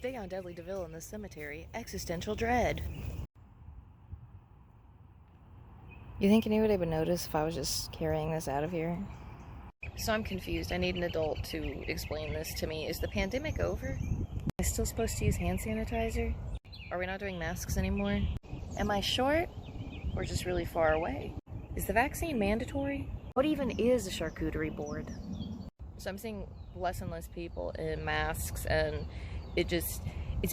Today on Dudley DeVille in the cemetery, existential dread. You think anybody would notice if I was just carrying this out of here? So I'm confused. I need an adult to explain this to me. Is the pandemic over? Am I still supposed to use hand sanitizer? Are we not doing masks anymore? Am I short or just really far away? Is the vaccine mandatory? What even is a charcuterie board? So I'm seeing less and less people in masks, and it's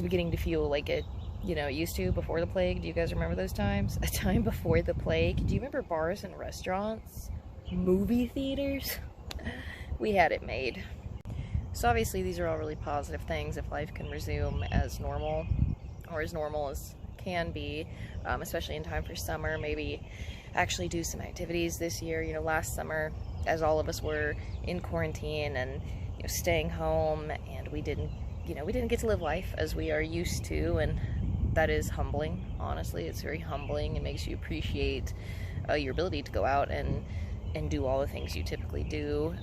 beginning to feel like it used to before the plague. Do you guys remember those times? A time before the plague. Do you remember bars and restaurants? Movie theaters? We had it made. So obviously these are all really positive things if life can resume as normal, or as normal as can be, especially in time for summer. Maybe actually do some activities this year. Last summer, as all of us were in quarantine and staying home, and we didn't get to live life as we are used to, and that is humbling. Honestly, it's very humbling. It makes you appreciate your ability to go out and do all the things you typically do.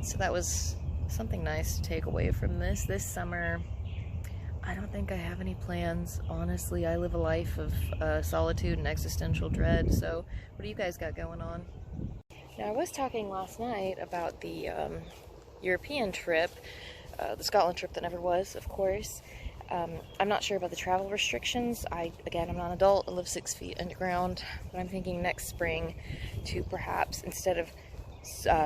So that was something nice to take away from this summer. I don't think I have any plans, honestly. I live a life of solitude and existential dread. So what do you guys got going on? Now, I was talking last night about the European trip, the Scotland trip that never was, of course. I'm not sure about the travel restrictions. I'm not an adult. I live 6 feet underground, but I'm thinking next spring to perhaps, instead of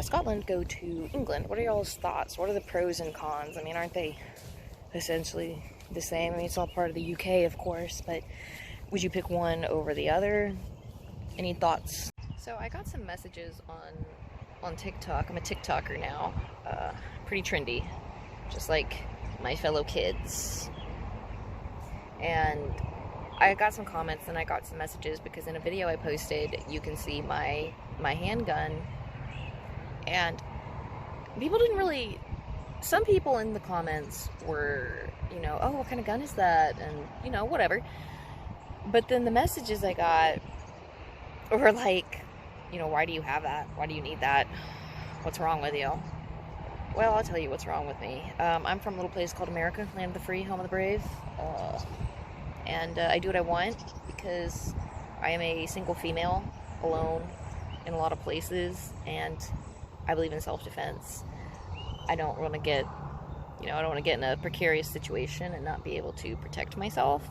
Scotland, go to England. What are y'all's thoughts? What are the pros and cons? I mean, aren't they essentially the same? I mean, it's all part of the UK, of course, but would you pick one over the other? Any thoughts? So I got some messages on TikTok. I'm a TikToker now. Pretty trendy, just like my fellow kids. And I got some comments and I got some messages because in a video I posted, you can see my handgun, and people didn't really, some people in the comments were, oh, what kind of gun is that? And, whatever. But then the messages I got were like, why do you have that? Why do you need that? What's wrong with you? Well, I'll tell you what's wrong with me. I'm from a little place called America, land of the free, home of the brave. And I do what I want because I am a single female, alone in a lot of places, and I believe in self-defense. I don't want to get, in a precarious situation and not be able to protect myself.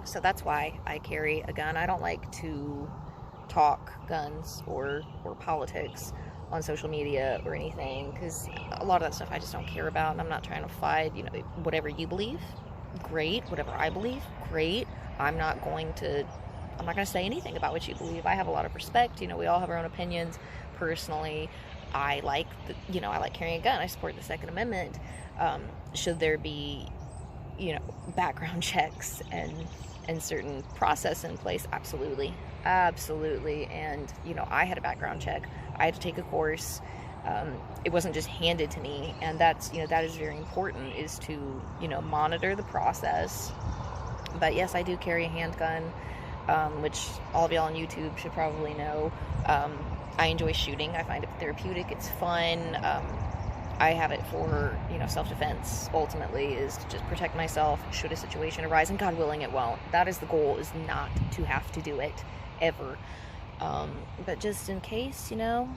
So that's why I carry a gun. I don't like to talk guns or politics on social media or anything, because a lot of that stuff I just don't care about, and I'm not trying to fight. Whatever you believe, great. Whatever I believe, great. I'm not going to say anything about what you believe. I have a lot of respect. We all have our own opinions. Personally, I like carrying a gun. I support the Second Amendment. Should there be, background checks and certain process in place? Absolutely. And, I had a background check. I had to take a course. It wasn't just handed to me, and that is very important, is to, monitor the process. But yes, I do carry a handgun, which all of y'all on YouTube should probably know. I enjoy shooting. I find it therapeutic. It's fun. I have it for, self-defense, ultimately, is to just protect myself should a situation arise, and God willing it won't. That is the goal, is not to have to do it, ever. But just in case, I'm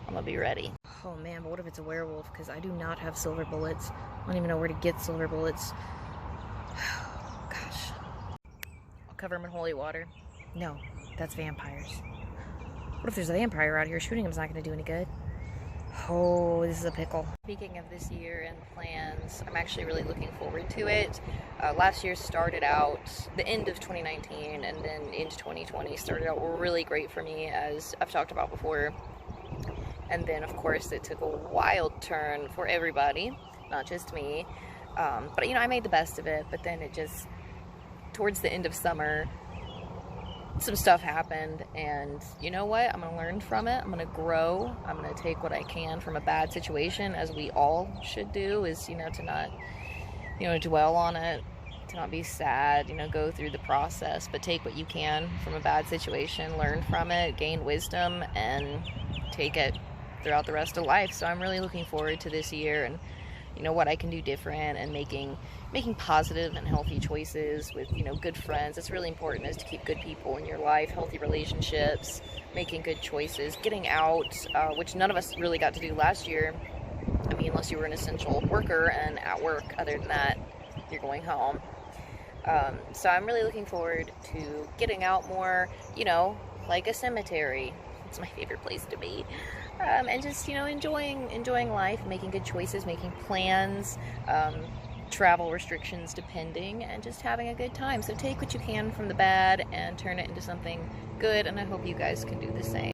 gonna be ready. Oh man, but what if it's a werewolf? Because I do not have silver bullets. I don't even know where to get silver bullets. Gosh. I'll cover them in holy water. No, that's vampires. What if there's a vampire out here? Shooting him's not gonna do any good. Oh, this is a pickle. Speaking of this year and plans, I'm actually really looking forward to it. Last year started out, the end of 2019 and then into 2020 started out really great for me, as I've talked about before. And then, of course, it took a wild turn for everybody, not just me. But, I made the best of it. But then it just, towards the end of summer, some stuff happened, and you know what? I'm going to learn from it. I'm going to grow. I'm going to take what I can from a bad situation, as we all should do, is, to not, dwell on it, to not be sad, go through the process, but take what you can from a bad situation, learn from it, gain wisdom, and take it throughout the rest of life. So I'm really looking forward to this year, and you know, what I can do different, and making positive and healthy choices with, you know, good friends. It's really important is to keep good people in your life, healthy relationships, making good choices, getting out, which none of us really got to do last year. I mean, unless you were an essential worker and at work. Other than that, you're going home. So I'm really looking forward to getting out more, you know, like a cemetery. It's my favorite place to be. And just, you know, enjoying life, making good choices, making plans, travel restrictions depending, and just having a good time. So take what you can from the bad and turn it into something good, and I hope you guys can do the same.